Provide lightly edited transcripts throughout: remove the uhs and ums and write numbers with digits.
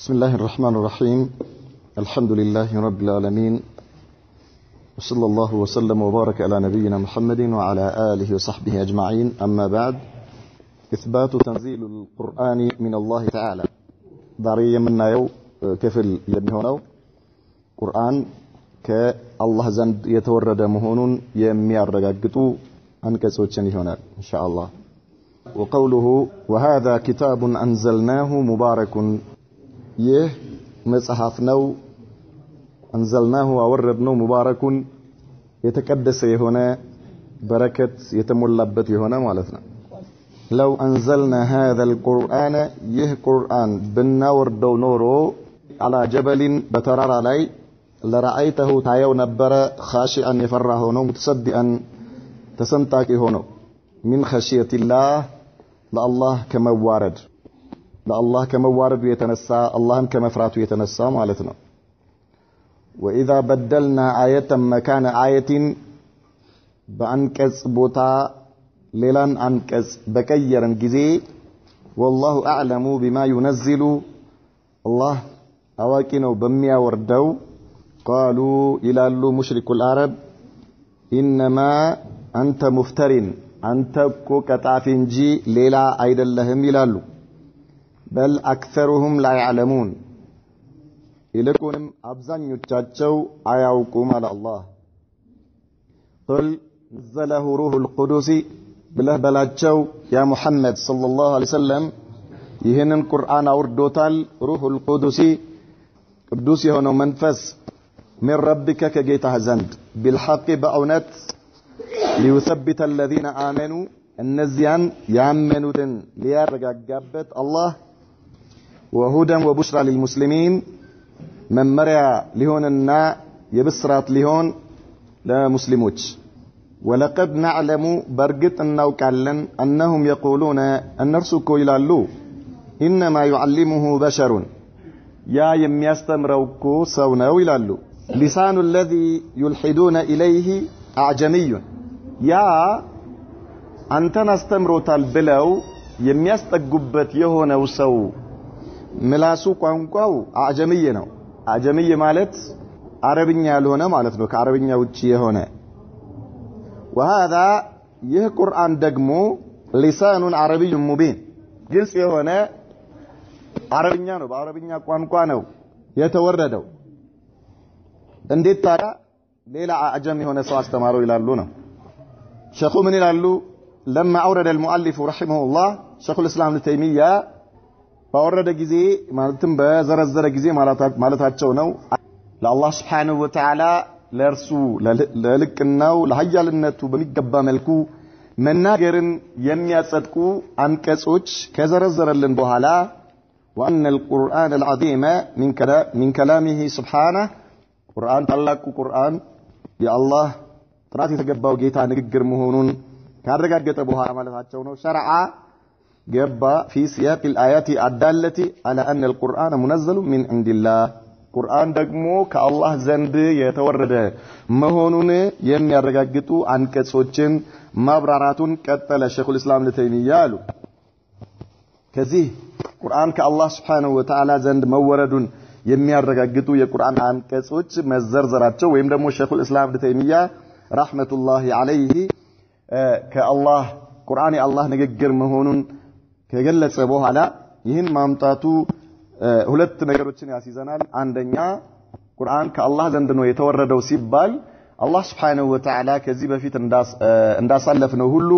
بسم الله الرحمن الرحيم الحمد لله رب العالمين وصلى الله وسلم وبارك على نبينا محمد وعلى آله وصحبه أجمعين أما بعد إثبات تنزيل القرآن من الله تعالى داريا منا يو كفل يبنهونو قرآن كالله زند يتورد مهون يميار رقاقتو أنكسوتشن هنا إن شاء الله وقوله وهذا كتاب أنزلناه مبارك يه مصحفنو أنزلناه ووردناه مبارك يتقدس هنا بركة يتملبت هنا مالتنا لو أنزلنا هذا القرآن يه قرآن بالنور دو نورو على جبل بترار علي لرأيته تايو نبرا خاشعا يفرح هنا متصدئا تسنتاكي هنا من خشية الله لله كما وارد لله كما وارد يتنسى الله كما فرات يتنسى مالتنا وإذا بدلنا آية مكان آية بأنكس بوتا ليلان أنكس بكيرا جزي والله أعلم بما ينزل الله أواكنو بميا وردو قالوا إلى اللو مشرك العرب إنما أنت مفترين أنت كتافنجي ليلا أيضا لهم يلالو بل أكثرهم لا يعلمون إلكم أبزان يتجاجوا آياوكم على الله قل نزله روح القدس بله بلاجوا يا محمد صلى الله عليه وسلم يهن القرآن أوردوتال روح القدس قدوس يهون منفس من ربك كجيتها زند بالحق بأونت ليثبت الذين آمنوا النزيان يأمنوا ليرجعبت الله وهدى وبشرى للمسلمين من مريا لهون النا يبصرات لهون لا مسلموش ولقد نعلم برقت أنه كالن أنهم يقولون أن نرسكوا إلى اللو إنما يعلمه بشر يا يميستمروكو سوناو إلى اللو لسان الذي يلحدون إليه أعجمي يا أنت نستمروت البلو يميستقبت يهون وسو ملاسو قانقاو أعجمي نو أعجمي مالت عربية يالهونا مالت نو كعربية وجيه هنا وهذا يه قرآن دقمو لسان عربي مبين جنس يهونا عربية نو بعربية قانقانو يتوردو انديت تارا ليلة أعجمي هنا سواء استماروا إلى اللونا شيخو من إلى اللو لما أورد المؤلف رحمه الله شيخ الإسلام ابن تيمية فورد جزي مالتم بزرزر جزي مالتاتشو نو لله سبحانه وتعالى لرسو للكناو لهيالنتو بميقبا ملكو مناجرن يمياسدكو أنكسوش كزرزرلن بوهالا وأن القرآن العظيم من كلامه سبحانه قرآن تلاكو قرآن يا الله تراتي تقباو جيتا نقر مهونون كارقاقت بوهالا مالتاتشو نو شرعا جبا في سياق الآيات الدالة على أن القرآن منزل من عند الله قرآن دقمو كالله زند يتورد مهونون يمي الرقاقتو عن كتسوچن مبراراتون كتل الشيخ الإسلام لتيمية كذي قرآن كالله سبحانه وتعالى زند مورد يمي الرقاقتو يقرآن عن كتسوچ مزرزراتشو ويمدمو الشيخ الإسلام لتيمية رحمة الله عليه كالله قرآن الله نقر مهونون ከገለጸ በኋላ ይህን ማምጣቱ ሁለት ነገሮችን ያስይዘናል አንደኛ ቁርአን ከአላህ ዘንድ ነው የተወረደው ሲባል አላህ Subhanahu Wa Ta'ala ከዚህ በፊት እንዳሳለፍነው ሁሉ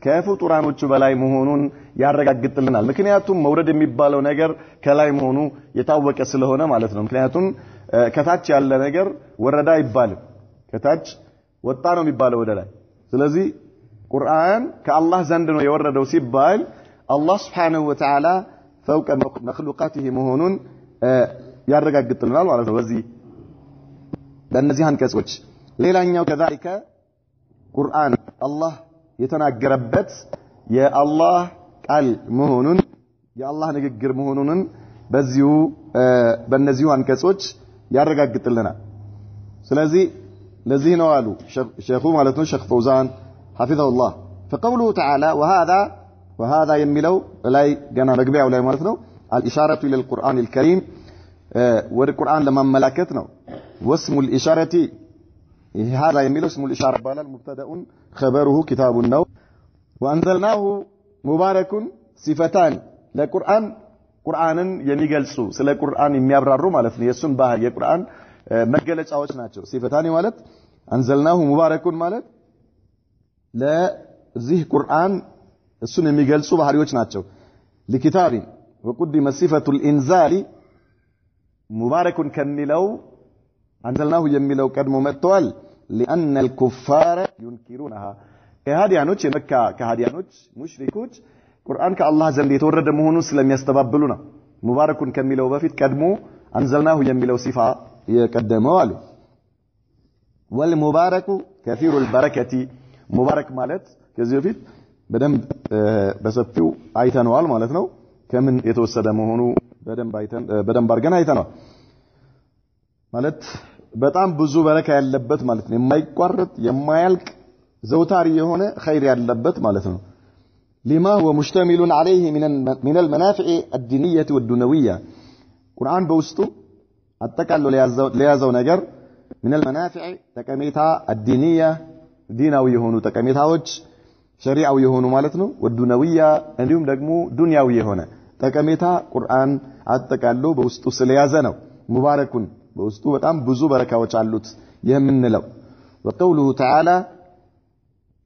ከፍጡራኖቹ በላይ መሆኑን ያረጋግጥልናል ምክንያቱም መውረድ የሚባለው ነገር ከላይ መሆኑ የታወቀ ስለሆነ ማለት ነው ምክንያቱም ከታች ያለ ነገር ወረዳ ይባላል ከታች ወጣ ነው የሚባለው ወደ ላይ ስለዚህ ቁርአን ከአላህ ዘንድ ነው የወረደው ሲባል الله سبحانه وتعالى فوق مخلوقاته مهونون يرغغطلنا ማለት ነው በዚህ በእነዚህ አንቀጾች ሌላኛው كذلك ቁርአን አላህ የተናገረበት የአላህ ቃል መሆኑን የአላህ ንግግር መሆኑን በዚሁ በእነዚህ አንቀጾች ያረጋግጥልናል ስለዚህ ለዚህ ነው አሉ ሼኹ ማለት ነው ሼኽ ፈውዛን حفظه الله فقوله تعالى وهذا يميلو لاي جنا مغبياو لاي معناتنو الاشاره الى القران الكريم ወደ ቁርአን ለማመላከት ነው ወስሙል ኢሻረቲ هذا يميل اسم الإشارة بالا المبتدأ خبره كتاب النو وأنزلناه مبارك صفتان لقرآن قرآن يميقلسو سلا قرآن يميابرارو مالتني يسون باها يقرآن مقلج أوش ناتشو صفتان مالت أنزلناه مبارك مالت لا زيه قرآن السن يميقلسو باها يوش ناتشو لكتاب وقدم صفة الإنزال مبارك كنلو أنزلناه يميلو قدمو متوال لأن الكفار ينكرونها كهاديانوች የመካ ከሃዲያኖች ሙሽሪኮች ቁርአን ከአላህ ዘንድ የተወረደ መሆኑን ስለሚያስተባብሉና ሙባረኩን ከሚለው በፊት ቀድሞ አንዘልናሁ የሚለው ሲፋ የቀደመው አሉ ወልሙባረኩ ከثير البركة ሙባረክ ማለት ከዚህ በፊት በሰፊው አይተነዋል ማለት ነው ከምን የተወሰደ መሆኑ በደንብ አድርገን አይተነዋል ማለት በጣም ብዙ በረካ ያለበት ማለት ነው የማይቋረጥ የማያልቅ ዘውታሪ የሆነ ኸይር ያለበት ማለት ነው لما هو مشتمل عليه من المنافع الدينية والدنيوية قرآن በውስጡ አጠቃሎ ለያዘው ነገር من المنافع ጠቀሜታ الدينية ዲናዊ የሆኑ ጠቀሜታዎች ሸሪዓዊ የሆኑ ማለት ነው والدنيوية እንዲሁም ደግሞ ዱንያዊ የሆነ ጠቀሜታ ቁርአን አጠቃሎ በውስጡ ስለያዘ ነው ሙባረኩን በውስጡ በጣም ብዙ በረካዎች አሉት የምንለው وقوله تعالى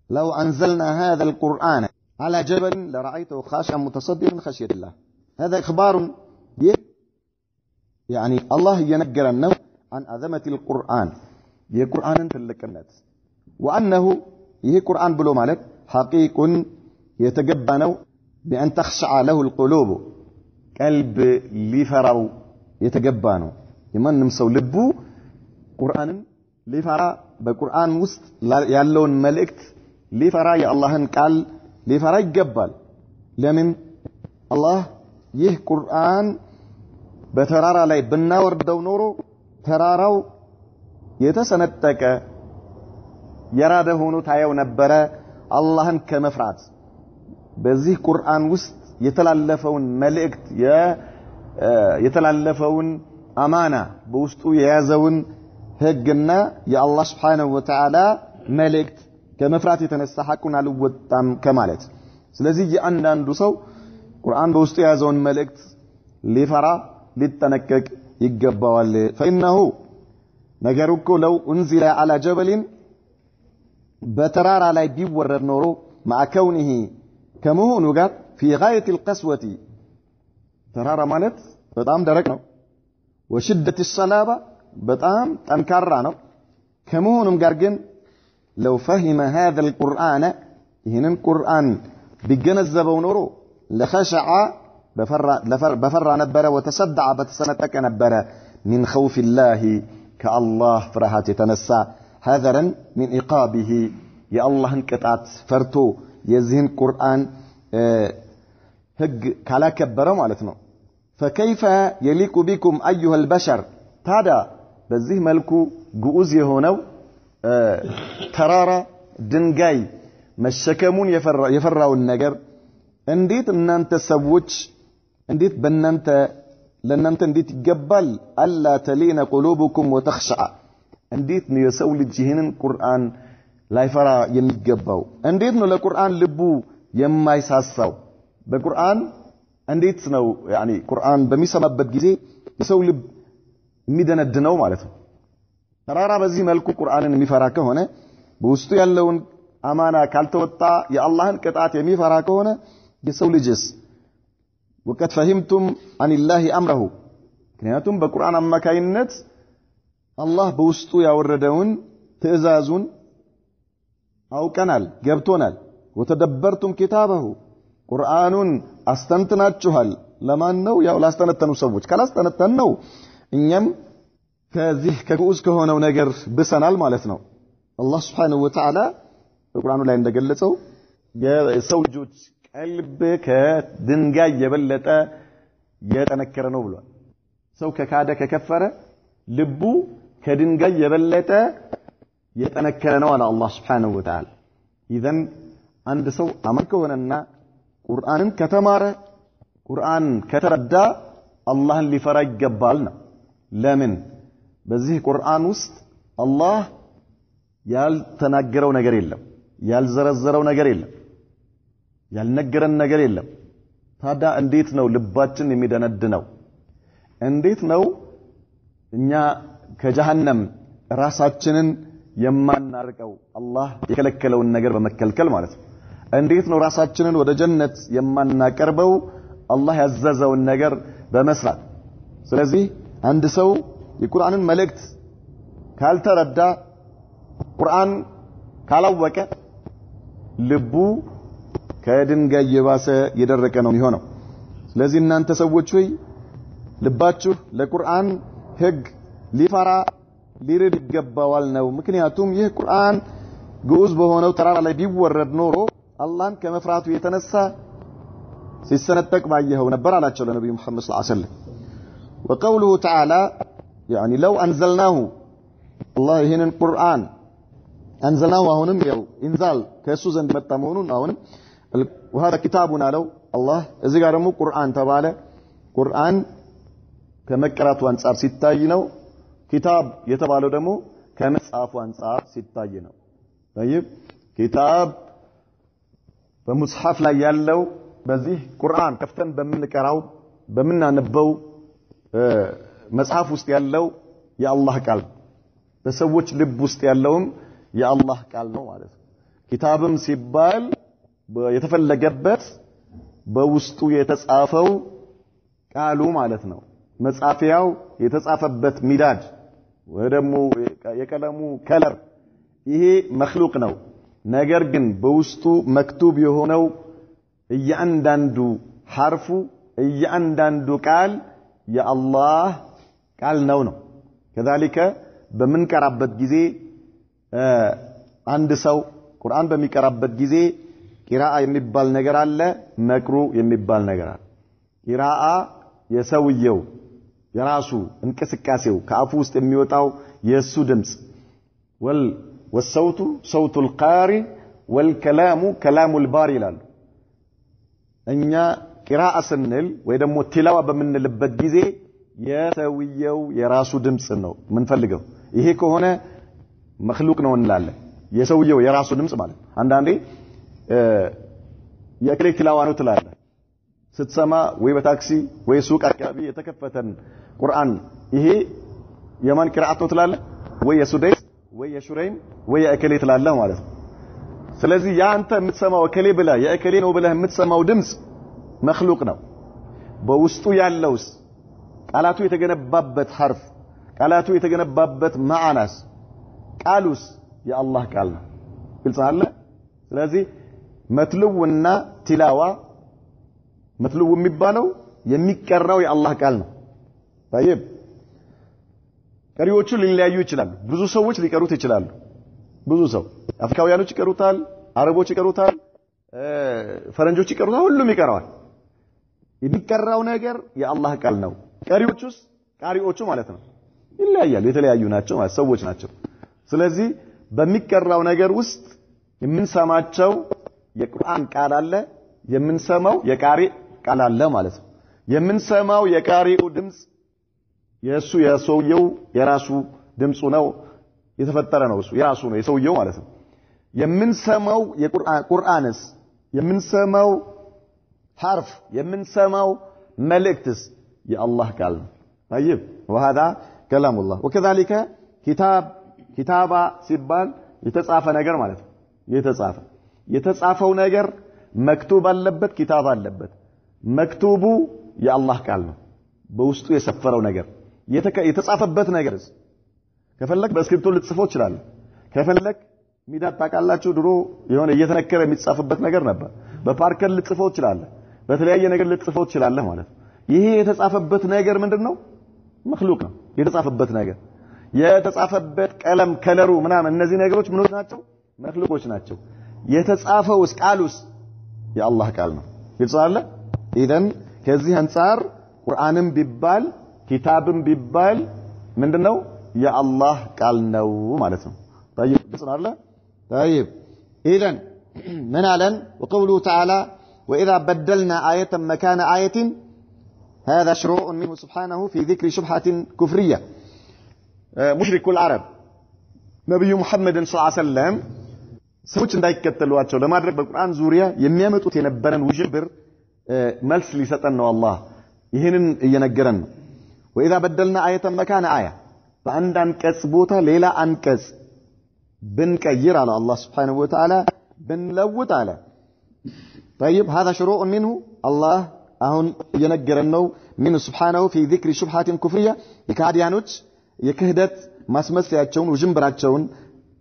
لو أنزلنا هذا القرآن على جبل لرأيته خاشعا متصدعا من خشية الله هذا إخبار يعني الله ينقرنا عن عظمة القرآن يقرآن تلكنت وأنه يه قرآن بلو مالك حقيق يتقبنوا بأن تخشع له القلوب قلب لفروا يتقبنوا የማንም ሰው ልቡ ቁርአንን ሊፈራ በቁርአን ውስጥ ያለውን መልእክት ሊፈራ የአላህን ቃል ሊፈራ ይገባል ለምን አላህ ይህ ቁርአን በተራራ ላይ ብናወርደው ኖሮ ተራራው የተሰነጠቀ የራደ ሆኖ ታየው ነበር አላህን ከመፍራት በዚህ ቁርአን ውስጥ የተላለፈውን መልእክት የተላለፈውን አማና በውስጡ የያዘውን ህግና የአላህ Subhanahu Wa Ta'ala መልእክት ከመፍራት የተነሳ ሐቁን አልወጣም ከማለት ስለዚህ የአንዳንዱ ሰው ቁርአን በውስጡ የያዘውን መልእክት ሊፈራ ሊጠነቀቅ ይገባዋል فإنه ነገሩኮ ለው እንዚለ على جبل በተራራ ላይ ቢወረድ ኖሮ مع كونه ከመሆኑ ጋር في غاية القسوة ተራራ ማለት በጣም ደረቅ ነው وشدة الصلابة بطام تنكرانو كمونم قرقن لو فهم هذا القرآن هنا القرآن بجنزبو نورو لخشع بفر نبرة وتصدع بتسنتك نبرة من خوف الله كالله فرحات تنسى هذرا من إقابه يا الله انكتعت فرتو يزهن القرآن هج كلا كبرو مالتنا فكيف يليق بكم أيها البشر تادا بزيه ملكو جؤوز يهونو ترارا دنجاي مشكمون يفرعوا النجر انديت انانت سووش انديت بنانت لنانت انديت جبال ألا تلين قلوبكم وتخشع انديت نيسول الجهين القرآن لا يفرع يمجباو انديت نو القرآن لبو يما يساساو بقرآن እንዴት ነው يعني ቁርአን በሚሰማበት ጊዜ የሰው ልብ የሚደነድነው ማለት ነው ተራራ በዚህ መልኩ ቁርአንን የሚፈራ ከሆነ በውስጡ ያለውን አማና ካልተወጣ የአላህን ቅጣት የሚፈራ ከሆነ የሰው ልጅስ ወቀት ፈህምቱም عن الله امره ምክንያቱም በቁርአን አማካይነት አላህ በውስጡ ያወረደውን ትእዛዙን አውቀናል ገብቶናል ወተደበርቱም ኪታበሁ ቁርአኑን አስተንትናችኋል ለማን ነው ያው ላስተነተኑ ሰዎች ካላስተነተን ነው እኛም ከዚህ ከቁስ ከሆነው ነገር ብሰናል ማለት ነው አላህ Subhanahu Wa Ta'ala በቁርአኑ ላይ እንደገለጸው የሰው ልጆች ቀልብ ከድንጋይ የበለጠ የጠነከረ ነው ብሏል ሰው ከካደ ከከፈረ ልቡ ከድንጋይ የበለጠ የጠነከረ ነው አለ አላህ Subhanahu Wa Ta'ala ኢዘን አንድ ሰው አማኝ ከሆነና ቁርአንን ከተማረ ቁርአን ከተረዳ አላህን ሊፈራ ይገባልና ለምን በዚህ ቁርአን ውስጥ አላህ ያልተናገረው ነገር የለም ያልዘረዘረው ነገር የለም ያልነገረን ነገር የለም ታዲያ እንዴት ነው ልባችን የሚደነድነው እንዴት ነው እኛ ከጀሃነም ራሳችንን የማናርቀው አላህ የከለከለውን ነገር በመከልከል ማለት ነው እንዴት ነው ራሳችንን ወደ ጀነት የማናቀርበው አላህ ያዘዘውን ነገር በመስራት ስለዚህ አንድ ሰው የቁርአንን መልእክት ካልተረዳ ቁርአን ካላወቀ ልቡ ከድንጋይ የባሰ የደረቀ ነው የሚሆነው ስለዚህ እናንተ ሰዎች ሆይ ልባችሁ ለቁርአን ህግ ሊፈራ ሊርድ ይገባዋል ነው ምክንያቱም ይህ ቁርአን ግዑዝ በሆነው ተራራ ላይ ቢወረድ ኖሮ አላህን ከመፍራቱ የተነሳ ሲሰነጠቅ ባየው ነበር አላቸው ለነብዩ መሐመድ ሰለላሁ ዐለይሂ ወሰለም وقوله تعالى يعني لو انزلناه الله هنا القرآن انزلناه አሁንም ያው ኢንዛል ከሱ ዘንድ መጣ መሆኑን አሁንም وهذا كتابنا لو الله እዚህ ጋር ደግሞ ቁርአን ተባለ ቁርአን ከመቀራቱ አንፃር ሲታይ ነው ኪታብ የተባለው ደግሞ ከመጽሐፉ አንፃር ሲታይ ነው طيب ኪታብ በሙስሐፍ ላይ ያለው በዚህ ቁርአን ከፍተን በመንቀራው በመናነበው መጽሐፍ ውስጥ ያለው የአላህ ቃል በሰዎች ልብ ውስጥ ያለውም የአላህ ቃል ነው ማለት ነው ኪታብም ሲባል የተፈለገበት በውስጡ የተጻፈው ቃሉ ማለት ነው መጻፊያው የተጻፈበት ሚዳድ ወደሞ የቀለሙ ከለር ይሄ መخلوቅ ነው ነገር ግን በውስጡ መክቱብ የሆነው እያንዳንዱ ሐርፉ እያንዳንዱ ቃል የአላህ ቃል ነው ከذلك በመንቀራበት ጊዜ አንድ ሰው ቁርአን በሚቀራበት ጊዜ ቂራአ የሚባል ነገር አለ መቅሩ የሚባል ነገር አለ ቂራአ የሰውየው የራሱ እንቅስቃሴው ከአፉ ውስጥ የሚወጣው የሱ ድምጽ والصوت صوت القارئ والكلام كلام الباري ይላል እኛ ቂራአ ስንል ወይ ደግሞ ቲላዋ በመንልበት ጊዜ የሰውየው የራሱ ድምጽ ነው ምንፈልገው ይሄ ከሆነ መخلوቅ ነው እንላለን የሰውየው የራሱ ድምጽ ማለት አንዳንዴ የክሌ ቲላዋ ነው ትላለህ ስትሰማ ወይ በታክሲ ወይ ሱቅ አካባቢ የተከፈተን ቁርአን ይሄ የማን ቂራአት ነው ትላለህ ወይ የሱደይስ ወይ የሹረይም ወይ የእከሌ ትላለህ ማለት ነው ስለዚህ ያንተ የምትሰማው እከሌ ብላ የእከሌ ነው ብለህ የምትሰማው ድምጽ መخلوቅ ነው በውስጡ ያለውስ ቃላቱ የተገነባበት ሐርፍ ቃላቱ የተገነባበት ማዕናስ ቃሉስ የአላህ ቃል ነው ግልጽ አለ ስለዚህ መትሉውና ቲላዋ መትሉው የሚባለው የሚቀራው የአላህ ቃል ነው طيب ቀሪዎቹ ሊለያዩ ይችላሉ ብዙ ሰዎች ሊቀሩት ይችላሉ ብዙ ሰው አፍሪካውያኖች ይቀሩታል አረቦች ይቀሩታል ፈረንጆች ይቀሩታል ሁሉም ይቀራዋል የሚቀራው ነገር የአላህ ቃል ነው ቀሪዎቹስ ቃሪዎቹ ማለት ነው ይለያያሉ የተለያዩ ናቸው ማለት ሰዎች ናቸው ስለዚህ በሚቀራው ነገር ውስጥ የምንሰማቸው የቁርአን ቃል አለ የምንሰማው የቃሪ ቃል አለ ማለት ነው የምንሰማው የቃሪው ድምጽ የሱ የሰውየው የራሱ ድምጹ ነው የተፈጠረ ነው እሱ የራሱ ነው የሰውየው ማለት ነው የምንሰማው የቁርአንስ የምንሰማው ሐርፍ የምንሰማው መልእክትስ የአላህ ቃል ነው طيب وهذا كلام الله وكذلك كتاب ሲባል የተጻፈ ነገር ማለት ነው የተጻፈው ነገር መክቱብ አለበት ኪታብ አለበት መክቱቡ የአላህ ቃል ነው በውስጡ የሰፈረው ነገር የተጻፈበት ነገርስ ከፈለክ በእስክሪፕቶ ልጽፈው ይችላል ከፈለክ ሚዳት ታቃላችሁ ድሮ የሆነ እየተነከረ የሚጻፍበት ነገር ነበር በፓርከር ልጽፈው ይችላል በተለያየ ነገር ልጽፈው ይችላል ማለት ይሄ የተጻፈበት ነገር ምንድነው መخلوቅ ነው የተጻፈበት ነገር የተጻፈበት ቀለም ከለሩ ምናምን እነዚህ ነገሮች ምኖች ናቸው መخلوቆች ናቸው የተጻፈውስ ቃሉስ የአላህ ቃል ነው ይልጻለ ኢደን ከዚህ አንፃር ቁርአንም ቢባል ኪታብም ቢባል ምንድነው የአላህ ቃል ነው ማለት ነው طيب ይልጻለ طيب اذا من علن وقوله تعالى واذا بدلنا ايه مكان ايه هذا شروع منه سبحانه في ذكر شبهة كفرية مشرك العرب نبي محمد صلى الله عليه وسلم ሰዎች እንዳይከተሏቸው ለማድረግ በቁርአን ዙሪያ የሚያመጡት የነበረን ውዥብር መልስ ሊሰጠን ነው አላህ ይሄንን እየነገረን ነው وإذا بدلنا آية مكان آية فعند አንቀጽ ቦታ ሌላ አንቀጽ ብንቀይር على الله سبحانه وتعالى ብንለውጥ አለ طيب هذا شروع منه الله አሁን እየነገረን ነው من سبحانه في ذكر شبهات كفرية የካዲያኖች የክህደት ማስመሰያቸውን ውዥንብራቸውን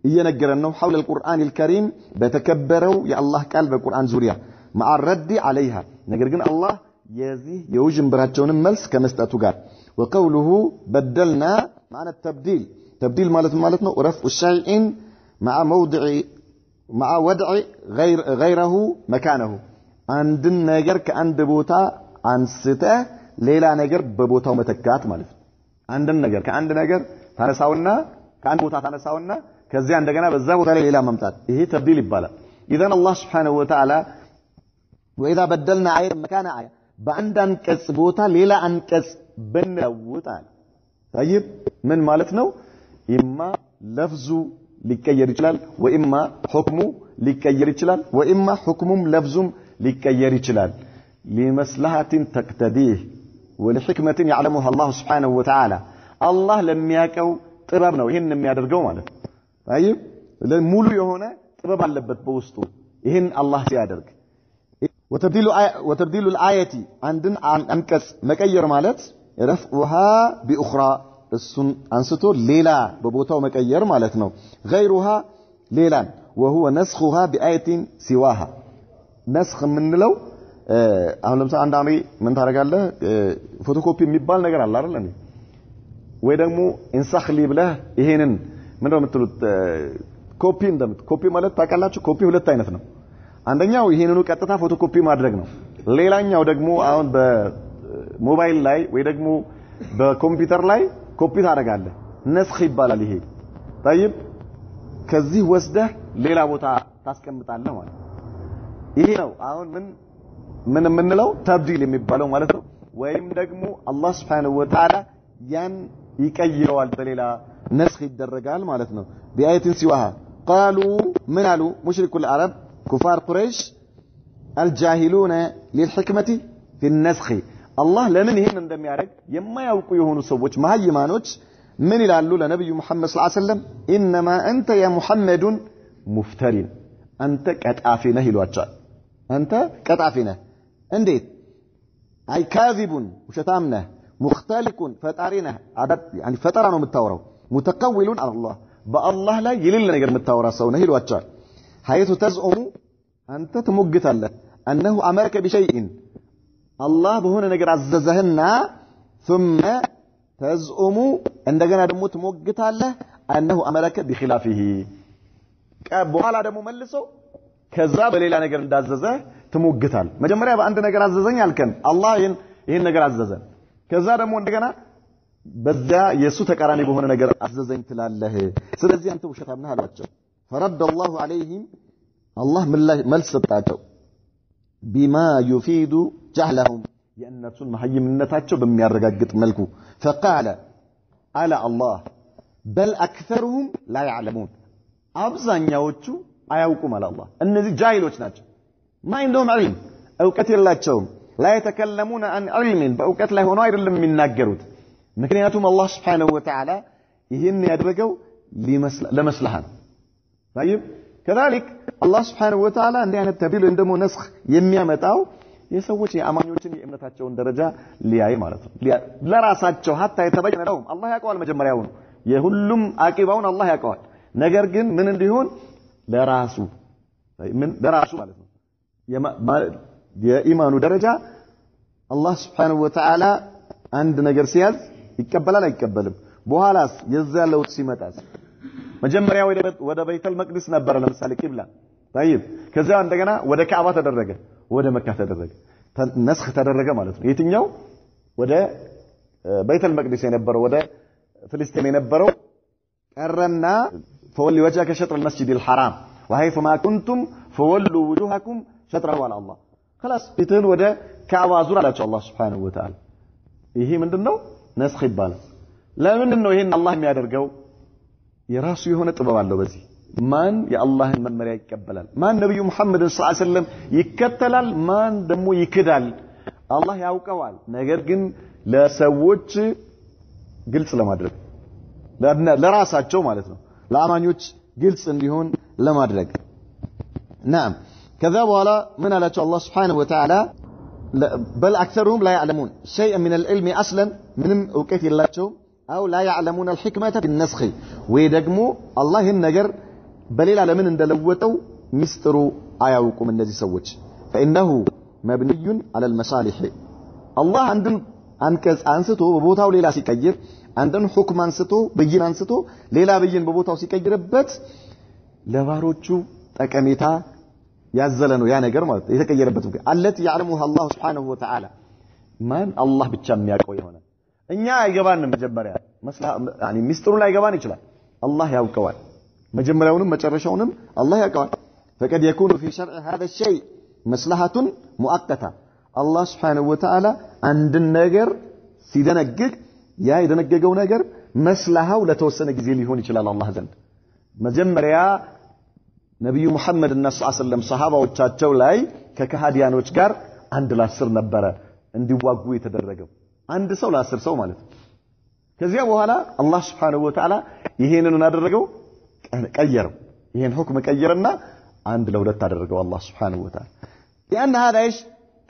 እየነገረን ነው حول القرآن الكريم በተከበረው የአላህ ቃል በቁርአን ዙሪያ مع الرد عليها ነገር ግን አላህ የዚህ የውዥንብራቸውን መልስ ከመስጠቱ ጋር وقوله بدلنا معنى التبديل تبديل ማለት ነው رفع الشيء مع وضع غيره مكانه አንድን ነገር ከአንድ ቦታ አንስተህ ሌላ ነገር በቦታው መተካት ማለት ነው አንድን ነገር ከአንድ ነገር ታነሳውና ከአንድ ቦታ ታነሳውና ከዚያ እንደገና በዛ ቦታ ላይ ሌላ ማምጣት ይሄ ተብዲል ይባላል اذا الله سبحانه وتعالى واذا بدلنا آية مكان آية በአንድ አንቀጽ ቦታ ሌላ አንቀጽ ብንለውጣል طيب ምን ማለት ነው ኢማ ለፍዙ ሊቀየር ይችላል ወኢማ ሁክሙ ሊቀየር ይችላል ወኢማ ሁክሙም ለፍዙም ሊቀየር ይችላል لمصلحة تقتضيه ولحكمة يعلمها الله سبحانه وتعالى الله ለሚያቀው ጥበብ ነው ይሄን የሚያደርገው ማለት ነው طيب ሙሉ የሆነ ጥበብ አለበት በውስጡ ይሄን አላህ ሲያደርግ وتبديل الآية عندن አንቀጽ መቀየር ማለት رفعها بأخرى እሱን አንስቶ ሌላ በቦታው መቀየር ማለት ነው غيرها ሌላን وهو نسخها بآية سواها نسخ ምንለው አሁን ለምሳሌ አንዳንዴ ምን ታደርጋለህ ፎቶኮፒ የሚባል ነገር አለ አይደል እንዴ ወይ ደግሞ ኢንሳኽሊ ብለህ ይሄንን ምንድነው የምትሉት ኮፒ ኮፒ ማለት ታውቃላችሁ ኮፒ ሁለት አይነት ነው አንደኛው ይሄንኑ ቀጥታ ፎቶኮፒ ማድረግ ነው ሌላኛው ደግሞ አሁን በሞባይል ላይ ወይ ደግሞ በኮምፒውተር ላይ ኮፒ ታደርጋለህ ነስኽ ይባላል ይሄ طيب ከዚህ ወስደህ ሌላ ቦታ ታስቀምጣለህ ማለት ይሄ ነው አሁን ምን የምንለው ተብዲል የሚባለው ማለት ነው ወይም ደግሞ አላህ Subhanahu Wa Ta'ala ያን ይቀይረዋል በሌላ ነስኽ ይደረጋል ማለት ነው بآية سواها قالوا من قالوا مشرك العرب كفار قريش الجاهلون للحكمة في النسخ الله لمن ይሄን እንደሚያደርግ የማያውቁ የሆኑ ሰዎች ማህይማኖች ምን ይላሉ ለነብዩ መሐመድ ሰለላሁ ዐለይሂ ወሰለም انما انت يا محمد مفترٍ አንተ ቀጣፊ ነህ ይሏቸዋል አንተ ቀጣፊ ነህ እንዴት አይ ካዚቡን ውሸታም ነህ ሙኽተሊቁን ፈጣሪ ነህ አዳት يعني ፈጠራ ነው የምታወራው ሙተቀውሉን አላህ በአላህ ላይ የሌለ ነገር የምታወራ ሰው ነህ ይሏቸዋል حيث تزعم አንተ ትሞግታለህ انه امرك بشيء الله በሆነ ነገር አዘዘህና ثم تزعم እንደገና ደግሞ ትሞግታለህ انه امرك بخلافه በኋላ ደግሞ መልሶ ከዛ በሌላ ነገር እንዳዘዘ ትሞግታል መጀመሪያ በአንድ ነገር አዘዘኝ አልከን አላህ ይሄን ነገር አዘዘን ከዛ ደግሞ እንደገና በዛ የሱ ተቃራኒ በሆነ ነገር አዘዘኝ ትላለህ ስለዚህ አንተ ውሸታም ነህ አላቸው فرد الله عليهم الله መልስ ሰጣቸው بما يفيد جهلهم የእነሱን መሐይምነታቸው በሚያረጋግጥ መልኩ فقال على الله بل اكثرهم لا يعلمون አብዛኛዎቹ አያውቁም አለ አላህ እነዚህ ጃሂሎች ናቸው ما عندهم علم እውቀት የላቸውም لا يتكلمون عن علم በእውቀት ላይ ሆነው አይደለም የሚናገሩት ምክንያቱም አላህ Subhanahu Wa Ta'ala ይሄን ያደረገው ለመስለሃ ነው طيب كذلك الله سبحانه وتعالى እንዲህ አይነት ተብዲል እንደሞ ነስኽ የሚያመጣው የሰዎች የአማኞችን የእምነታቸውን ደረጃ ሊያይ ማለት ነው ለራሳቸው hatta የተበየነ ነው አላህ ያውቀዋል መጀመሪያው ነው የሁሉም አቂባውን አላህ ያውቀዋል ነገር ግን ምን እንዲሆን ለራሱ ማለት ነው የኢማኑ ደረጃ አላህ Subhanahu Wa Ta'ala አንድ ነገር ሲያዝ ይቀበላል አይቀበልም በኋላስ የዛ ለውጥ ሲመጣስ መጀመሪያ ወደ ቤተል መቅደስ ነበር ለምሳሌ ቂብላ طيب ከዛ እንደገና ወደ ካዕባ ተደረገ ወደ መካ ተደረገ ነስኽ ተደረገ ማለት ነው የትኛው ወደ ቤተል መቅደስ የነበረው ወደ ፍልስጤም የነበረው ቀረና فولي وجهك شطر المسجد الحرام وحيث ما كنتم فولوا وجوهكم شطره على الله خلاص بيتل وده كعبة زور على الله سبحانه وتعالى ይሄ ምንድነው ነስኽ ይባላል ለምንድነው ይሄን አላህ የሚያደርገው የራሱ የሆነ ጥበብ አለው በዚህ ማን የአላህን መመሪያ ይቀበላል ማን ነብዩ መሐመድ ሰለላሁ ዐለይሂ ወሰለም ይከተላል ማን ደግሞ ይክዳል አላህ ያውቀዋል ነገር ግን ለሰዎች ግልጽ ለማድረግ ለራሳቸው ማለት ነው ለአማኞች ግልጽ እንዲሆን ለማድረግ نعم كذا ولا من الله الله سبحانه وتعالى بل أكثرهم لا يعلمون شيئا من العلم أصلا من وكيف يلاچو أو لا يعلمون الحكمة في النسخ ويدقموا الله النجر بليل على من اندلوتو مستروا آيوكم الذي سوتش فإنه مبني على المصالح الله عندن አንቀጽ አንስቶ በቦታው ሌላ ሲቀይር አንደን ሁክም አንስቶ በይን አንስቶ ሌላ በይን በቦታው ሲቀይርበት ለባሮቹ ጠቀሜታ ያዘለ ነው ያ ነገር ማለት የተቀየረበት ምክንያት አለት ያዕለሙህ አላህ Subhanahu Wa Ta'ala ማን አላህ ብቻ የሚያውቀው የሆነ እኛ አይገባንም መጀመሪያ يعني ሚስጥሩ ላይ ገባን ይችላል አላህ ያውቀዋል መጀመሪያውንም መጨረሻውንም አላህ ያውቀዋል فقد يكون في شرع هذا الشيء مصلحة مؤقتة الله سبحانه وتعالى عند النجر ሲደነግግ ያ የደነገገው ነገር መስላሃው ለተወሰነ ጊዜ ሊሆን ይችላል አላህ ዘንድ መጀመሪያ ነብዩ መሐመድ እና ሰለላሁ ሰሃባዎቻቸው ላይ ከከሃዲያኖች ጋር አንድ ለ10 ነበረ እንዲዋጉ የተደረገው አንድ ሰው ለ10 ሰው ማለት ከዚያ በኋላ አላህ Subhanahu Wa Ta'ala ይሄንን አደረገው ቀየረው ይሄን ሁክም ቀየረና አንድ ለሁለት አደረገው አላህ Subhanahu Wa Ta'ala لأن هذا ايش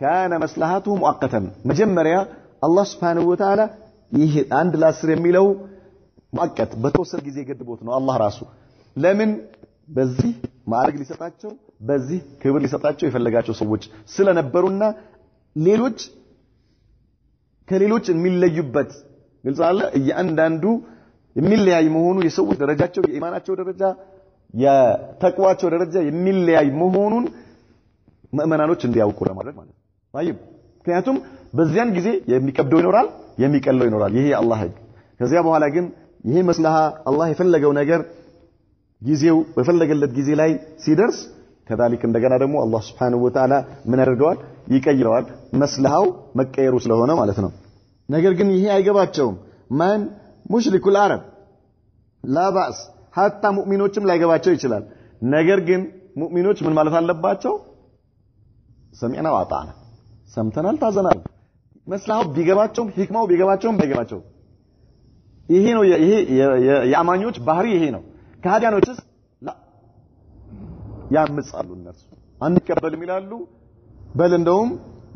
كان مصلحته مؤقتا مجمريا الله سبحانه وتعالى ይሄ አንድ ለ10 የሚለው ሙአቀት በተወሰነ ጊዜ ገድቦት ነው አላህ ራሱ ለምን በዚህ ማዕረግ ሊሰጣቸው በዚህ ክብር ሊሰጣቸው የፈለጋቸው ሰዎች ስለነበሩና ሌሎች ከሌሎች የሚለዩበት ግልጽ አለ እያንዳንዱ የሚለያይ መሆኑ የሰዎች ደረጃቸው የኢማናቸው ደረጃ የተቅዋቸው ደረጃ የሚለያይ መሆኑን ሙእመናኖች እንዲያውቁ ለማድረግ ማለት ነው طيب ምክንያቱም በዚያን ጊዜ የሚከብደው ይኖራል የሚቀለው ይኖራል ይሄ አላህ ህግ ከዚያ በኋላ ግን ይሄ መስላሃ አላህ የፈለገው ነገር ጊዜው በፈለገለት ጊዜ ላይ ሲደርስ ከذلك እንደገና ደግሞ አላህ Subhanahu Wa Ta'ala ምን ያደርገዋል ይቀይረዋል መስላሃው መቀየሩ ስለሆነ ማለት ነው ነገር ግን ይሄ አይገባቸውም ማን ሙሽሪኩል አረብ لا باس حتى ሙእሚኖችም ላይገባቸው ይችላል ነገር ግን ሙእሚኖች ምን ማለት አለባቸው ሰሚዕና ወአጣዕና ሰምተናል ታዘናል መስላሃው ቢገባቸውም ህክማው ቢገባቸውም ባይገባቸውም ይሄ ነው ይሄ የአማኞች ባህሪ ይሄ ነው ከሃዲያኖችስ ላ ያምጻሉ እነሱ አንቀበልም ይላሉ በል እንደውም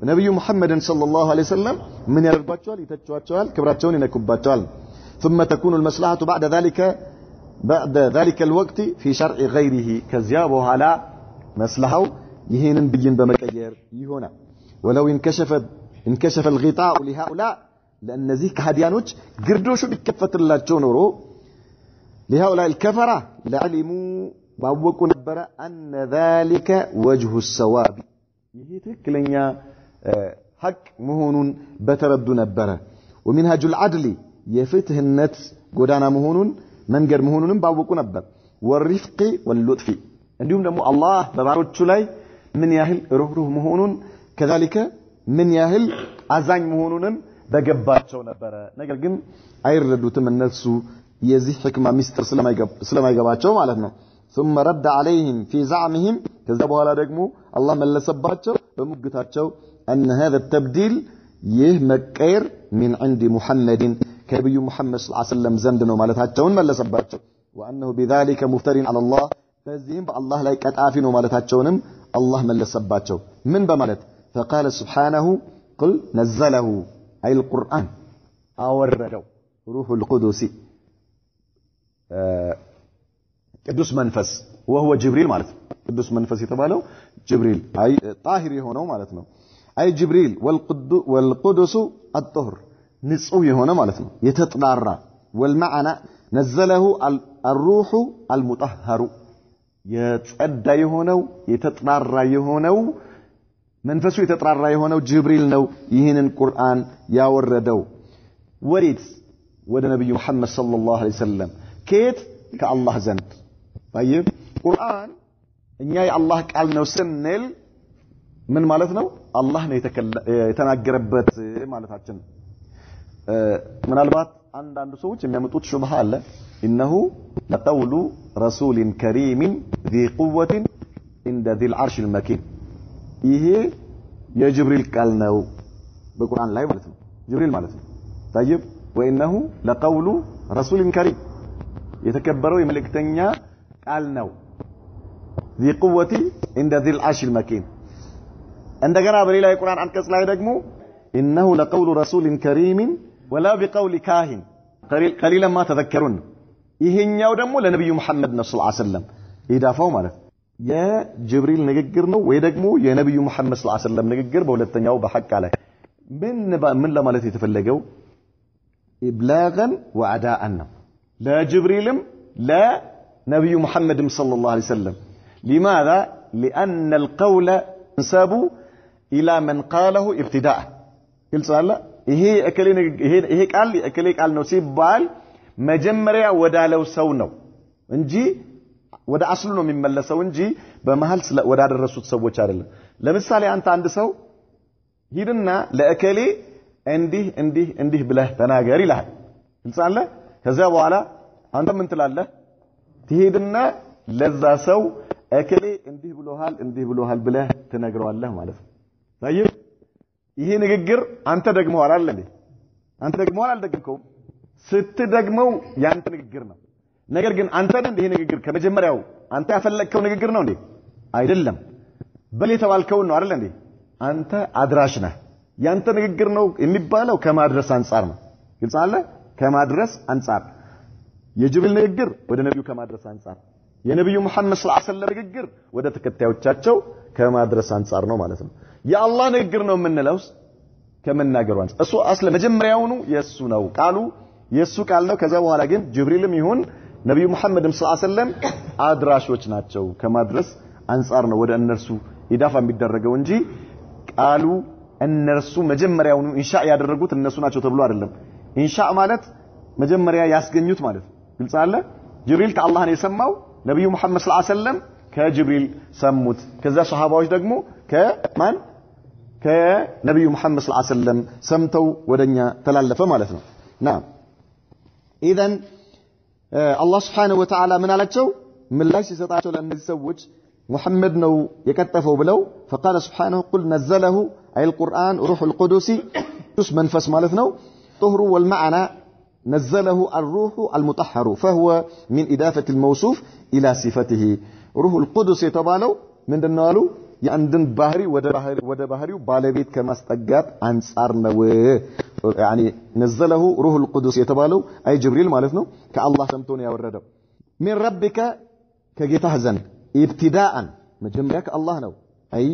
ነብዩ መሐመድን ሰለላሁ ዐለይሂ ወሰለም ምን ያደርጓቸዋል ይተቿቸዋል ክብራቸውን ይነኩባቸዋል ثم تكون المصلحة بعد ذلك الوقت في شرع غيره كذا በኋላ መስላሃው ይሄንን ብይን በመቀየር ይሆናል ولو انكشف الغطاء لهؤلاء لأن ذي كهديانوች ግርዶሹ ቢከፈትላቸው ኖሮ لهؤلاء الكفرة لعلموا ባወቁ ነበር أن ذلك وجه الصواب ይሄ ትክክለኛ ሐቅ መሆኑን በተረዱ ነበር ومنهج العدل የፍትህነት ጎዳና መሆኑን መንገድ መሆኑንም ባወቁ ነበር والرفق واللطف እንዲሁም ደግሞ አላህ በባሮቹ ላይ ምን ያህል ሩህሩህ መሆኑን كذلك ምን ያህል አዛኝ መሆኑንም በገባቸው ነበር ነገር ግን አይረዱትም እነሱ የዚህ ህክማ ሚስጥር ስለማይገባቸው ማለት ነው ثم رد عليهم في زعمهم ከዛ በኋላ ደግሞ አላህ መለሰባቸው በሙግታቸው ان هذا التبديل ይህ መቀየር من عند محمد ከነብዩ መሐመድ ሰለላሁ ዐለይሂ ወሰለም ዘንድ ነው ማለታቸውን መለሰባቸው وانه بذلك مفتر على الله በዚህም በአላህ ላይ ቀጣፊ ነው ማለታቸውንም አላህ መለሰባቸው ምን በማለት فقال سبحانه قل نزله أي القرآن أورده روح القدس قدوس منفس وهو جبريل معناته قدوس منفس يتباله جبريل أي طاهر هنا معناته أي جبريل والقدس الطهر نصوي هنا معناته يتطرى والمعنى نزله الروح المطهر يتأدى هنا يتطرى هنا መንፈሱ የተጣራ የሆነው ጅብሪል ነው ይሄንን ቁርአን ያወረደው ወሪት ወደ ነብዩ መሐመድ ሰለላሁ ዐለይሂ ወሰለም ከየት ከአላህ ዘንድ طيب ቁርአን እኛ የአላህ ቃል ነው ስንል ምን ማለት ነው አላህ ነው የተናገረበት ማለታችን ምናልባት አንዳንድ ሰዎች የሚያመጡት ሹብሃ አለ إنه لقول رسول كريم ذي قوة عند ذي العرش المكين ይሄ የጅብሪል ቃል ነው በቁርአን ላይ ማለት ነው ጅብሪል ማለት ነው طيب وانه لقول رسول كريم የተከበረው የመልእክተኛ ቃል ነው ذي قوة عند ذي العرش المكين እንደገና በሌላ የቁርአን አንቀጽ ላይ ደግሞ إنه لقول رسول كريم ولا بقول كاهن قليلا ما تذكرون ይሄኛው ደግሞ ለነብዩ መሐመድ ነው ሰለላሁ ዐለይሂ ወሰለም ኢዳፋው ማለት የጅብሪል ንግግር ነው ወይ ደግሞ የነብዩ መሐመድ ሰለላሁ ዐለይሂ ወሰለም ንግግር በሁለተኛው በሐቅ ላይ ምን ለማለት የተፈለገው ኢብላغን ወአዳአን ነው ለጅብሪልም ለነብዩ መሐመድም ሰለላሁ ዐለይሂ ወሰለም لماذا لان القول ينسب الى من قاله ابتداء ይልጻላ ይሄ ቃል ነው ሲባል መጀመሪያ ወዳለው ሰው ነው እንጂ ወደ አስሉ ነው የሚመለሰው እንጂ በመሃል ወዳደረሱት ሰዎች አይደለም ለምሳሌ አንተ አንድ ሰው ሂድና ለእከሌ እንዲህ ብለህ ተናገር ይላል ይልጻለ ከዛ በኋላ አንተ ምን ትላለህ ትሄድና ለዛ ሰው እከሌ እንዲህ ብሎሃል ብለህ ትነግረዋለህ ማለት ነው ታየው ይሄ ንግግር አንተ ደግመዋል አይደል እንዴ አንተ ደግመዋል አልደግምከውም ስትደግመው ያንተ ንግግር ነው ነገር ግን አንተ እንደ ንግግር ከመጀመሪያው አንተ ያፈለከው ንግግር ነው እንዴ አይደለም በል የተባልከው ነው አይደል እንዴ አንተ አድራሽ ነህ ያንተ ንግግር ነው የሚባለው ከማድረስ አንፃር ነው ግልጽ አለ ከማድረስ አንፃር የጅብሪል ንግግር ወደ ነብዩ ከማድረስ አንፃር የነብዩ መሐመድ ሰለላሁ ዐለይሂ ወሰለም ንግግር ወደ ተከታዮቻቸው ከማድረስ አንፃር ነው ማለት ነው የአላህ ንግግር ነው የምንለውስ ከመናገሩ አንፃር እሱ አስለ መጀመሪያውኑ የሱ ነው ቃሉ የሱ ቃል ነው ከዛ በኋላ ግን ጅብሪልም ይሁን ነብዩ መሐመድም ሰለላሁ ዐለይሂ ወሰለም አድራሾች ናቸው ከማድረስ አንፃር ነው ወደ እነርሱ ኢዳፋ የሚደረገው እንጂ ቃሉ እነርሱ መጀመሪያውኑ ኢንሻእ ያደረጉት እነሱ ናቸው ተብሎ አይደለም ኢንሻእ ማለት መጀመሪያ ያስገኙት ማለት ግልጽ አለ ጅብሪል ከአላህ ነው የሰማው ነብዩ መሐመድ ሰለላሁ ዐለይሂ ወሰለም ከጅብሪል ሰሙት ከዛ ሱሐባዎች ደግሞ ከማን ከነብዩ መሐመድ ሰለላሁ ዐለይሂ ወሰለም ሰምተው ወደኛ ተላለፈ ማለት ነው نعم اذا الله سبحانه وتعالى من አላቸው ምላሽ ሲሰጣቸው ለእነዚህ ሰዎች محمد ነው የከተፈው ብለው فقال سبحانه قل نزله اي القران روح القدس መንፈስ ማለት ነው طهر والمعنى نزله الروح المطهر فهو من اضافه الموصوف الى صفته روح القدس የተባለው ምንድነው አሉ የአንድን ባህሪ ወደ ባህሪው ባለቤት ከማስጠጋት አንፃር ነው يعني نزله روح القدس የተባለው አይ ጅብሪል ማለት ነው ከአላህ ሰምቶ ነው ያወረደው من ربك ከጌታህ ዘንድ ابتداء መጀመሪያ ከአላህ ነው አይ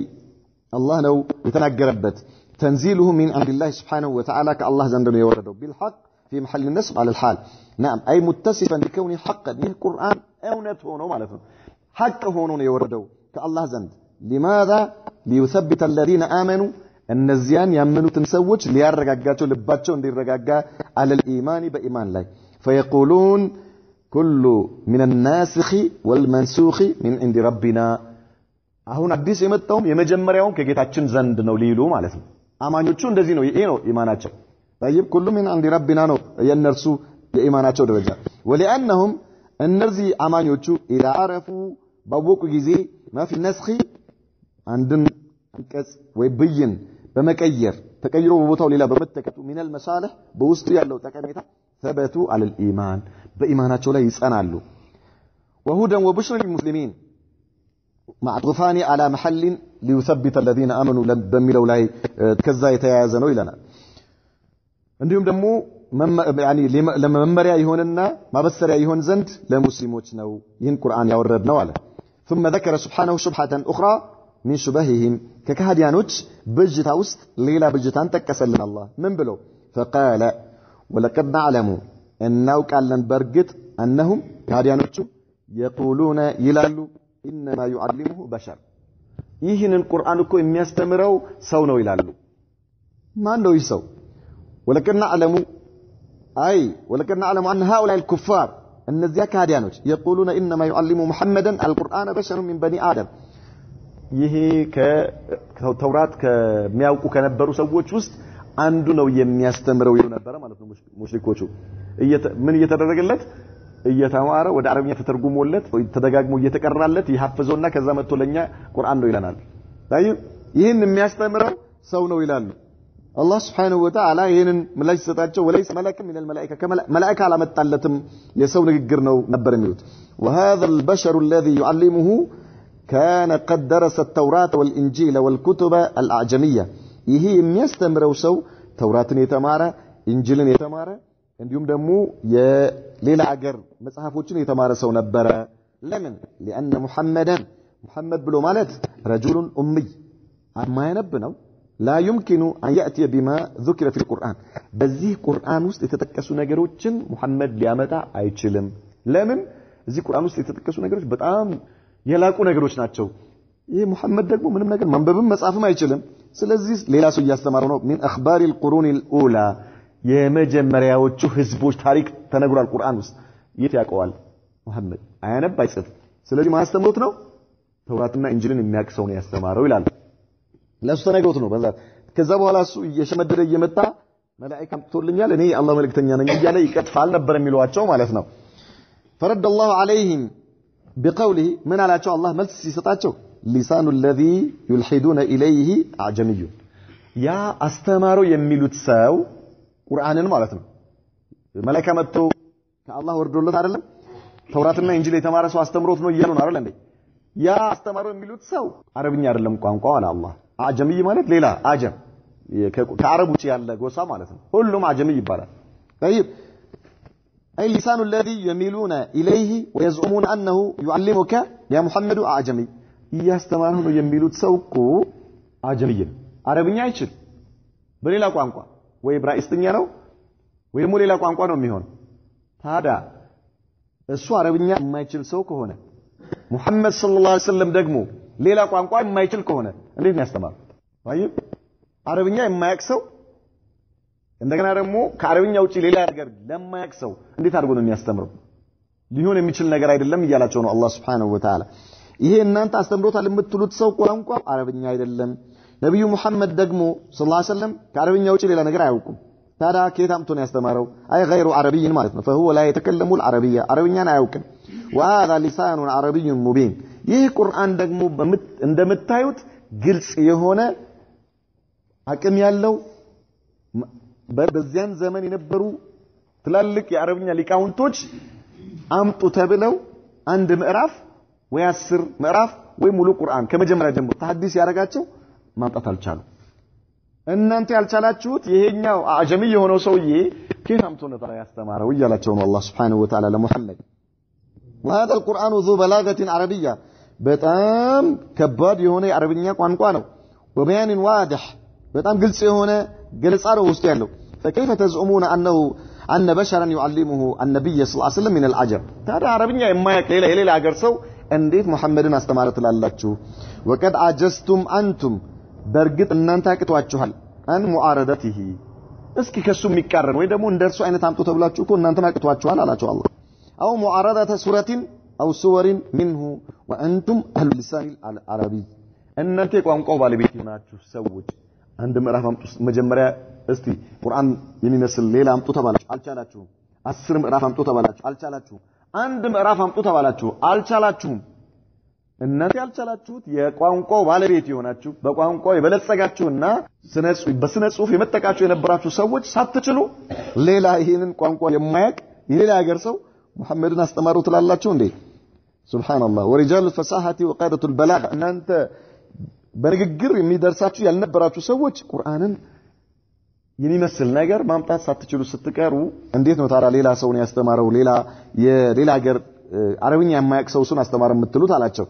አላህ ነው የተናገረበት تنزيله من عند الله سبحانه وتعالى كالله زند ነው የወረደው بالحق في محل النصب على الحال نعم اي متصفا بكونه حقا ይህ ቁርአን እውነት ሆኖ ማለት ነው ሐቅ ሆኖ ነው የወረደው ከአላህ ዘንድ لماذا ليثبت الذين آمنوا النزيان يامنوا سوّج ليرغاغاچو لباچو እንዲረጋጋ على الايمان بايمان ላይ فيقولون كل من الناسخ والمنسوخ من عند ربنا አሁን አዲስ የመጣው የመጀመሪያው ከጌታችን ዘንድ ነው ሊሉ ማለት ነው አማኞቹ እንደዚህ ነው ይሄ ነው ኢማናቸው طيب كل من عند ربنا ነው የነርሱ የኢማናቸው ደረጃ ولانهم እነዚህ አማኞቹ اذا عرفوا ባወቁ ጊዜ ما في النسخ አንድን አንቀጽ ወይ ብይን በመቀየር ተቀይሮ በቦታው ሌላ በመተከቱ من المصالح በውስጡ ያለው ጠቀሜታ ثبتوا على الايمان በኢማናቸው ላይ ይጸናሉ وهدى وبشرى للمسلمين معطوفان على محل ليثبت الذين امنوا በሚለው ላይ ከዛ የተያያዘ ነው ይለናል እንዲሁም ደግሞ يعني ለመመሪያ ይሆንና ማበሰሪያ ይሆን ዘንድ ለሙስሊሞች ነው ይህን ቁርአን ያወረድነው አለ ثم ذكر سبحانه شبهة اخرى من شبههم ككهديانوች بجتا ውስጥ ሌላ بجታን ተከሰልን አላህ ምን ብሎ فقال ولقد نعلم እናውቃለን በርግጥ انهم ከሃዲያኖቹ يقولون ይላሉ انما يعلمه بشر ይህንን ቁርአን እኮ የሚያስተምረው ሰው ነው ይላሉ ማን ነው ይህ ሰው ولقد نعلم اي ولقد نعلم ان هؤلاء الكفار እነዚያ ከሃዲያኖች يقولون انما يعلم محمدا القرآن بشر من بني آدم ይሄ ከተውራት ከሚያውቁ ከነበሩ ሰዎች ውስጥ አንዱ ነው የሚያስተምረው ይሉ ነበር ማለት ነው ሙሽሪኮቹ ምን እየተደረገለት እየተማረ ወደ አረብኛ ተተርጉሞለት ተደጋግሞ እየተቀራለት ይሐፍዘውና ከዛ መጥቶ ለኛ ቁርአን ነው ይለናል ታይብ ይሄን የሚያስተምረው ሰው ነው ይላሉ አላህ Subhanahu Wa Ta'ala ይሄንን ምላሽ ሰጣቸው ወለይስ መላእክም من الملائكه ከመላእክት አላመጣለትም የሰው ንግግር ነው ነበር የሚሉት وهذا البشر الذي يعلمه كان قد درس التوراة والإنجيل والكتب الأعجمية ይሄ የሚያስተምረው ሰው ተውራትን የተማረ ኢንጂልን የተማረ እንዲሁም ደግሞ የሌላ ሀገር መጽሐፎችን የተማረ ሰው ነበረ ለምን لأن محمد ብሎ ማለት رجل أمي ማይነብ ነው لا يمكن أن يأتي بما ذكر في القرآن በዚህ ቁርአን ውስጥ የተጠቀሱ ነገሮችን ሙሐመድ ሊያመጣ አይችልም ለምን እዚህ ቁርአን ውስጥ የተጠቀሱ ነገሮች በጣም የላቁ ነገሮች ናቸው ይሄ ሙሐመድ ደግሞ ምንም ነገር ማንበብም መጻፍም አይችልም ስለዚህ ሌላ ሰው ያስተማረው ነው من اخبار القرون الاولى የመጀመሪያዎቹ ህዝቦች ታሪክ ተነግሯል ቁርአን ውስጥ የት ያውቀዋል ሙሐመድ አያነብ አይጽፍ ስለዚህ ማስተምሮት ነው ተውራትና ኢንጂልን የሚያቅሰው ነው ያስተማረው ይላል ለሱ ተነግሮት ነው በዛት ከዛ በኋላ እሱ እየሸመደደ እየመጣ መላእክት አምጥቶልኛል እኔ አላህ መልእክተኛ ነኝ እያለ ይቀጥፋል ነበር የሚሏቸው ማለት ነው فرد الله عليهم بقوله من አላቸው አላህ መልስ ሲሰጣቸው لسان الذي يلحدون اليه اعجمي ያ አስተማሩ የሚሉት ሰው ቁርአንን ማለት ነው መላእክት መጥተው ከአላህ ወርዶለት አይደለም ተውራትና ኢንጂል የተማረ ሰው አስተምሮት ነው እያሉ ነው አይደል እንዴ ያ አስተማሩ የሚሉት ሰው አረብኛ አይደለም ቋንቋው አለ አላህ አጀሚ ማለት ሌላ አጀም ከአረብ ውጪ ያለ ጎሳ ማለት ነው ሁሉም አጀሚ ይባላል طيب اي لسان الذي يميلون اليه ويزعمون انه يعلمك يا محمد اعجمي ያስተማሩ ነው የሚሉት ሰው እኮ አጀሚ ነው አረብኛ አይችል በሌላ ቋንቋ ወይ ዕብራይስጥኛ ነው ወይ ደግሞ ሌላ ቋንቋ ነው የሚሆን ታዲያ እሱ አረብኛ የማይችል ሰው ከሆነ ሙሐመድ ሰለላሁ ዐለይሂ ወሰለም ደግሞ ሌላ ቋንቋ የማይችል ከሆነ እንዴት ነው ያስተማረው طيب አረብኛ የማያውቅ ሰው እንደገና ደግሞ ከአረብኛ ውጪ ሌላ ነገር ለማያውቅ ሰው እንዴት አድርጎ ነው የሚያስተምረው ሊሆን የሚችል ነገር አይደለም እያላቸው ነው አላህ Subhanahu Wa Ta'ala ይሄ እናንተ አስተምሮታል የምትሉት ሰው ቋንቋ አረብኛ አይደለም ነብዩ መሐመድ ደግሞ ሰለላሁ ዐለይሂ ወሰለም ከአረብኛ ውጪ ሌላ ነገር አያውቁም ታዲያ ከየት አምጥቶ ነው ያስተማረው አይ غير عربي ማለት ነው فهو لا يتكلم العربيه አረብኛን አያውቅም وهذا لسان عربي مبين ይህ ቁርአን ደግሞ እንደምታዩት ግልጽ የሆነ አቅም ያለው በዚያን ዘመን የነበሩ ትላልቅ የአረብኛ ሊቃውንቶች አምጡ ተብለው አንድ ምዕራፍ ወይ 10 ምዕራፍ ወይ ሙሉ ቁርአን ከመጀመሪያ ጀምሮ ተሐዲስ ያረጋቸው ማምጣት አልቻሉ እናንተ ያልቻላችሁት ይሄኛው አጀሚ የሆነው ሰውዬ ከየት አምጥቶ ነው ያስተማረው እያላቸው ነው አላህ Subhanahu Wa Ta'ala ለሙሐመድ وهذا القرآن ذو بلاغة عربية በጣም ከባድ የሆነ የአረብኛ ቋንቋ ነው وبيان واضح በጣም ግልጽ የሆነ ገለጻ ነው ውስጥ ያለው فكيف تزعمون أن بشرا يعلمه النبي صلى الله عليه وسلم من العجب ታዲያ አረብኛ የማያውቅ ሌላ ሀገር ሰው እንዴት ሙሐመድን አስተማረ ትላላችሁ وقد عجزتم أنتم በርግጥ እናንተ አቅቷችኋል አን ሙዓረደቲሂ እስኪ ከሱ የሚቃረን ወይ ደግሞ እንደርሱ አይነት አምጡ ተብላችሁ እኮ እናንተ አቅቷችኋል አላቸው አላህ أو معارضة سورة أو سور منه وأنتم أهل اللسان العربي أنت ቋንቋው ባለቤት ናችሁ ሰዎች አንድ ምዕራፍ አምጡ መጀመሪያ እስቲ ቁርአን የሚመስል ሌላ አምጡ ተባላችሁ አልቻላችሁም 10 ምዕራፍ አምጡ ተባላችሁ አልቻላችሁም አንድ ምዕራፍ አምጡ ተባላችሁ አልቻላችሁም እናንተ ያልቻላችሁት የቋንቋው ባለቤት ይሆናችሁ በቋንቋው የበለጸጋችሁና በስነ ጽሁፍ የመጠቃችሁ የነበራችሁ ሰዎች ሳትችሉ ሌላ ይሄንን ቋንቋ የማያውቅ የሌላ ሀገር ሰው محمدنا استمروا تلالاچو እንዴ ሱብሃንአላህ ወሪጃል الفصاحه وقاده البلاغه እናንተ በንግግር የሚደርሳችሁ ያልነበራችሁ ሰዎች ቁርአንን የሚመስል ነገር ማምጣት ሳትችሉ ስትቀሩ እንዴት ነው ታዲያ ሌላ ሰው ነው ያስተማረው የሌላ ሀገር አረብኛ የማያውቅ ሰው እሱን አስተማረ የምትሉት አላቸው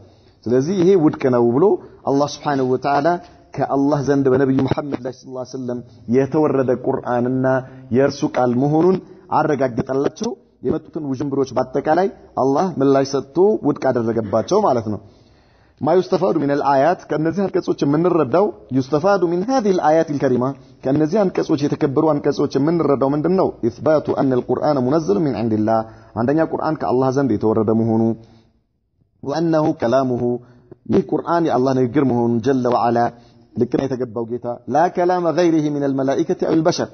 ስለዚህ ይሄ ውድቅ ነው ብሎ አላህ Subhanahu Wa Ta'ala ከአላህ ዘንድ በነብዩ መሐመድ ሰለላሁ ዐለይሂ ወሰለም የተወረደ ቁርአንና የእርሱ ቃል መሆኑን አረጋግጠላቸው የመጡትን ውጅንብሮች በአጠቃላይ አላህ ምላሽ ሰጥቶ ውድቅ አደረገባቸው ማለት ነው ما يستفاد من الآيات كأنزيه الكسوش من الردو يستفاد من هذه الآيات الكريمة كأنزيه الكسوش يتكبروا عن كسوش من الردو من دمنو إثبات أن القرآن منزل من عند الله عندنا القرآن كالله زند يتورد مهونه وأنه كلامه للقرآن الله نجرمه جل وعلا لكن يتجبوا جيتا لا كلام غيره من الملائكة أو البشر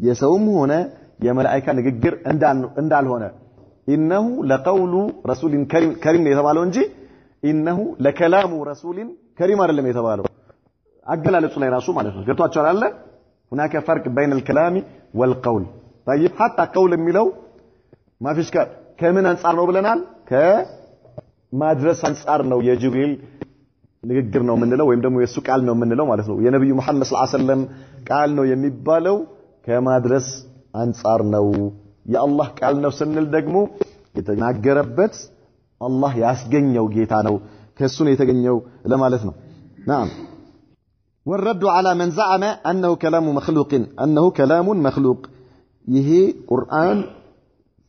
يسوم هنا يا ملائكة نجر اندال هنا إنه لقول رسول كريم يتبالو انجي إنه لكلام رسول كريم لم يتبالو أقل على سنة رسول مالك قلتوا أتشار الله هناك فرق بين الكلام والقول طيب حتى قول ميلو ما فيش كمن أنصار نو بلنال كما درس أنصار نو يا جبريل ንግግር ነው የምንለው ወይም ደግሞ የሱ ቃል ነው የምንለው ማለት ነው የነብዩ መሐመድ ሰለላሁ ዐለይሂ ወሰለም ቃል ነው የሚባለው ከማድረስ አንፃር ነው የአላህ ቃል ነው ስንል ደግሞ የተናገረበት አላህ ያስገኘው ጌታ ነው ከሱ ነው የተገኘው ለማለት ነው نعم والرد على من زعم انه كلام مخلوق ይሄ ቁርአን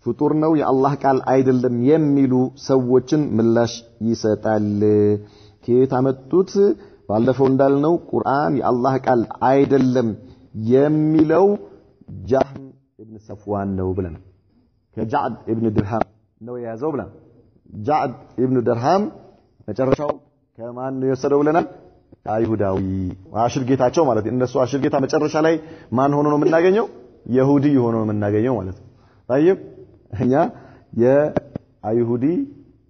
ፍጡር ነው የአላህ ቃል አይደለም የሚሉ ሰዎችን ምላሽ ይሰጣል كيت عمدتوت بالدفو እንዳልነው ቁርአን የአላህ ቃል አይደለም የሚለው ጃህም ኢብኑ ሰፍዋን ነው ብለን ከጃዕድ ኢብኑ ድርሃም ነው ያዘው ብለን ጃዕድ ኢብኑ ድርሃም መጨረሻው ከማን ነው የወሰደው ብለናል አይሁዳዊ አሽር ጌታቸው ማለት እነሱ አሽር ጌታ መጨረሻ ላይ ማን ሆኖ ነው የምናገኘው ይሁዲ ሆኖ ነው የምናገኘው ማለት ነው طيب እኛ የአይሁዲ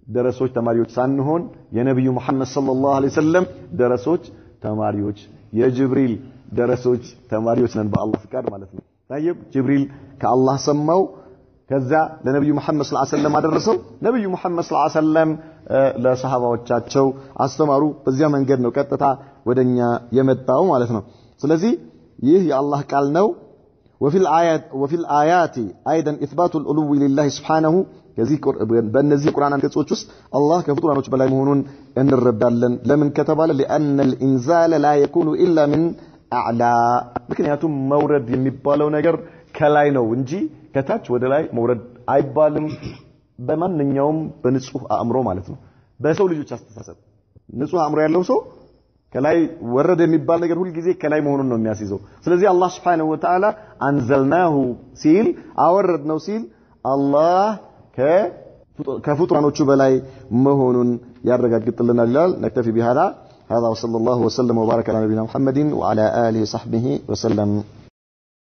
ደረሶች ተማሪዎች ሳንሆን የነብዩ መሐመድ ሰለላሁ ዐለይሂ ወሰለም ደረሶች ተማሪዎች የጅብሪል ደረሶች ተማሪዎች ነን በአላህ ፍቃድ ማለት ነው طيب ጅብሪል ከአላህ ሰማው ከዛ ለነብዩ መሐመድ ሰለላሁ ዐለይሂ ወሰለም አደረሰው ነብዩ መሐመድ ሰለላሁ ዐለይሂ ወሰለም ለሰሃባዎቻቸው አስተማሩ በዚያ መንገድ ነው ቀጥታ ወደኛ የመጣው ማለት ነው ስለዚህ ይህ የአላህ ቃል ነው وفي الآيات أيضا إثبات الألو لله سبحانه بأنزي قرآن አንቀጾች ውስጥ الله ከፍጡራኖች በላይ መሆኑን እንረዳለን ለምን ከተባለ لأن الإنزال لا يكون إلا من أعلى ምክንያቱም መውረድ የሚባለው ነገር ከላይ ነው እንጂ ከታች ወደ ላይ መውረድ አይባልም በማንኛውም በንጹህ አእምሮ ማለት ነው በሰው ልጆች አስተሳሰብ ንጹህ አእምሮ ያለው ሰው ከላይ ወረደ የሚባል ነገር ሁሉ ጊዜ ከላይ መሆኑን ነው የሚያስይዘው ስለዚህ አላህ Subhanahu Wa Ta'ala አንዘልናሁ ሲል አወረድነው ሲል አላህ ከፍጡራኖቹ በላይ መሆኑን ያረጋግጥልናል ይላል نكتفي بهذا وصلى الله وسلم وبارك على نبينا محمد وعلى آله وصحبه وسلم